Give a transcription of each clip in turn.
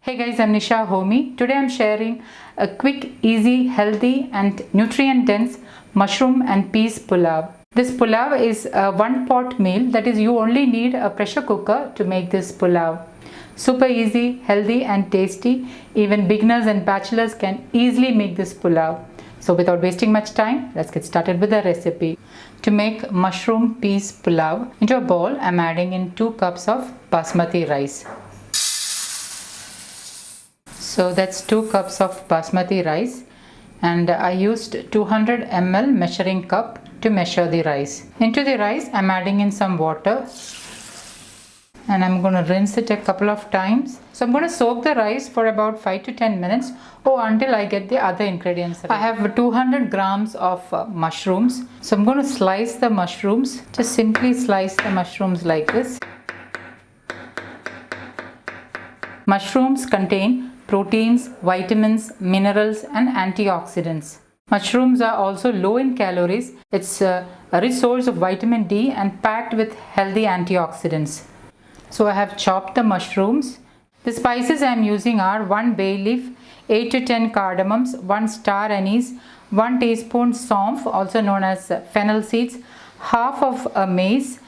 Hey guys, I'm Nisha Homi. Today I'm sharing a quick, easy, healthy and nutrient dense mushroom and peas pulao. This pulao is a one pot meal, that is you only need a pressure cooker to make this pulao. Super easy, healthy and tasty. Even beginners and bachelors can easily make this pulao. So without wasting much time, let's get started with the recipe. To make mushroom peas pulao, into a bowl I'm adding in 2 cups of basmati rice. So that's 2 cups of basmati rice, and I used 200 ml measuring cup to measure the rice. Into the rice I'm adding in some water and I'm going to rinse it a couple of times. So I'm going to soak the rice for about 5 to 10 minutes or until I get the other ingredients. I have 200 grams of mushrooms. So I'm going to slice the mushrooms. Just simply slice the mushrooms like this. Mushrooms contain proteins, vitamins, minerals and antioxidants. Mushrooms are also low in calories. It's a rich source of vitamin D and packed with healthy antioxidants. So I have chopped the mushrooms. The spices I am using are 1 bay leaf, 8 to 10 cardamoms, 1 star anise, 1 teaspoon saunf, also known as fennel seeds, half of a mace,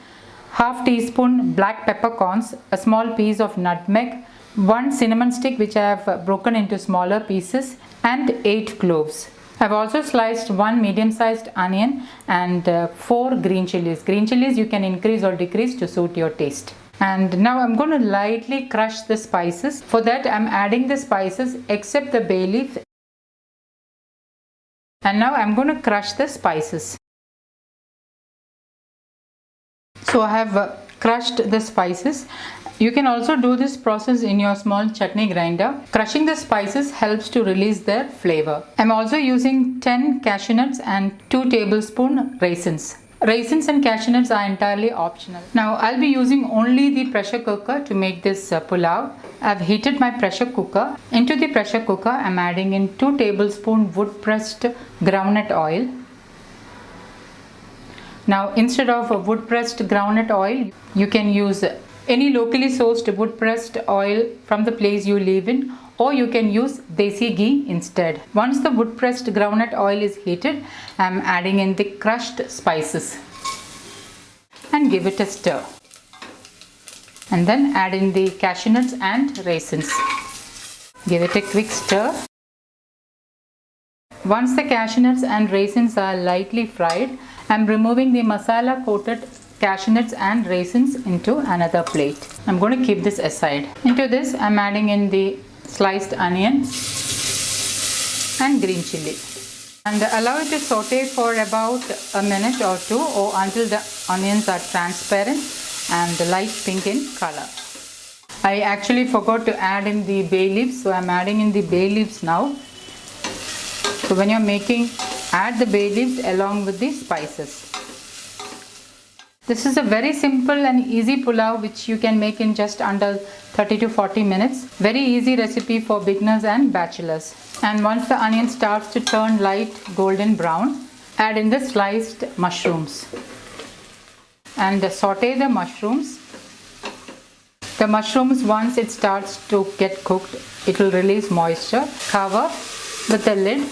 half teaspoon black peppercorns, a small piece of nutmeg, 1 cinnamon stick which I have broken into smaller pieces, and 8 cloves. I have also sliced 1 medium-sized onion and 4 green chilies. Green chilies you can increase or decrease to suit your taste. And now I'm going to lightly crush the spices. For that I'm adding the spices except the bay leaf. And now I'm going to crush the spices. So I have crushed the spices. You can also do this process in your small chutney grinder. Crushing the spices helps to release their flavor. I'm also using 10 cashew nuts and 2 tablespoons raisins. Raisins and cashew nuts are entirely optional. Now I'll be using only the pressure cooker to make this pulao. I've heated my pressure cooker. Into the pressure cooker I'm adding in 2 tablespoons wood pressed groundnut oil. Now instead of wood pressed groundnut oil, you can use any locally sourced wood pressed oil from the place you live in, or you can use desi ghee instead. Once the wood pressed groundnut oil is heated, I am adding in the crushed spices and give it a stir. And then add in the cashew nuts and raisins. Give it a quick stir. Once the cashew nuts and raisins are lightly fried, I am removing the masala coated cashew nuts and raisins into another plate. I'm going to keep this aside. Into this I'm adding in the sliced onion and green chili. And allow it to saute for about a minute or two, or until the onions are transparent and light pink in color. I actually forgot to add in the bay leaves, so I'm adding in the bay leaves now. So when you're making, add the bay leaves along with the spices. This is a very simple and easy pulao which you can make in just under 30 to 40 minutes. Very easy recipe for beginners and bachelors. And once the onion starts to turn light golden brown, add in the sliced mushrooms. And saute the mushrooms. The mushrooms, once it starts to get cooked, it will release moisture. Cover with the lid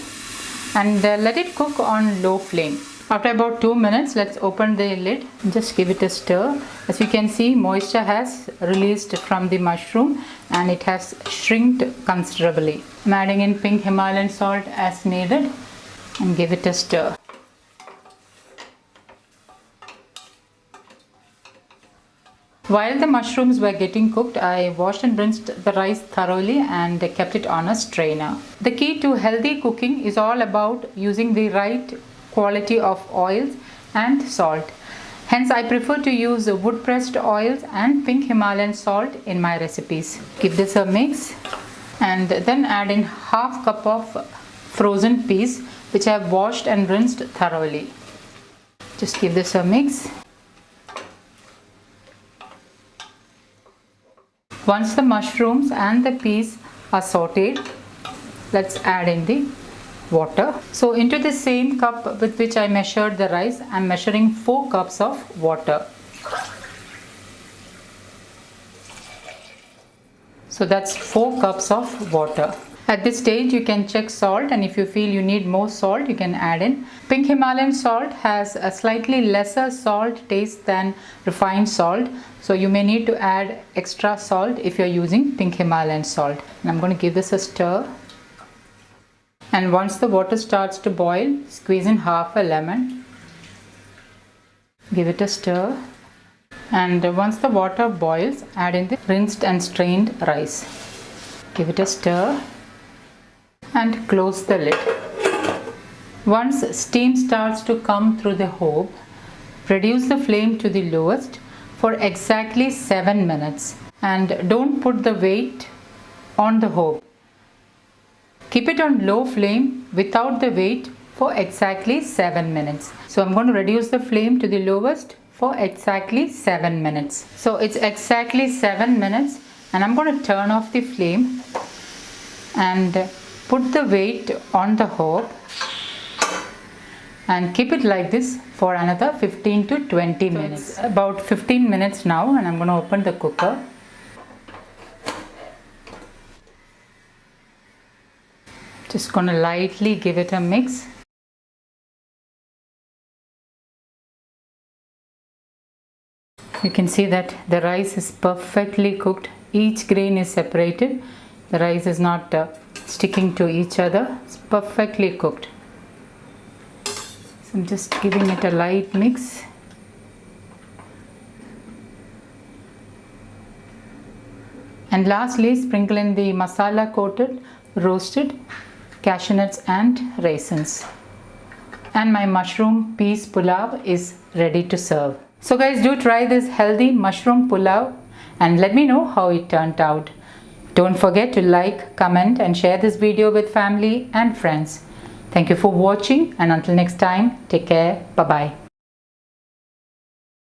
and let it cook on low flame. After about 2 minutes, let's open the lid and just give it a stir. As you can see, moisture has released from the mushroom and it has shrinked considerably. I'm adding in pink Himalayan salt as needed and give it a stir. While the mushrooms were getting cooked, I washed and rinsed the rice thoroughly and kept it on a strainer. The key to healthy cooking is all about using the right quality of oils and salt. Hence I prefer to use wood pressed oils and pink Himalayan salt in my recipes. Give this a mix and then add in half cup of frozen peas which I have washed and rinsed thoroughly. Just give this a mix. Once the mushrooms and the peas are sauteed, let's add in the water. So into the same cup with which I measured the rice, I am measuring 4 cups of water. So So that's 4 cups of water. At this stage you can check salt, and if you feel you need more salt you can add in. Pink Himalayan salt has a slightly lesser salt taste than refined salt, so you may need to add extra salt if you're using Pink Himalayan salt. And I'm going to give this a stir. And once the water starts to boil, squeeze in half a lemon. Give it a stir. And once the water boils, add in the rinsed and strained rice. Give it a stir and close the lid. Once steam starts to come through the hob, reduce the flame to the lowest for exactly 7 minutes, and don't put the weight on the hob. Keep it on low flame without the weight for exactly 7 minutes. So I'm going to reduce the flame to the lowest for exactly 7 minutes. So it's exactly 7 minutes, and I'm going to turn off the flame and put the weight on the hob and keep it like this for another 15 to 20 minutes. It's about 15 minutes now, and I'm going to open the cooker. Just going to lightly give it a mix. You can see that the rice is perfectly cooked. Each grain is separated. The rice is not sticking to each other. It's perfectly cooked. So I'm just giving it a light mix. And lastly, sprinkle in the masala coated roasted cashew nuts and raisins. And my mushroom peas pulao is ready to serve. So guys, do try this healthy mushroom pulao and let me know how it turned out. Don't forget to like, comment and share this video with family and friends. Thank you for watching, and until next time, take care. Bye-bye.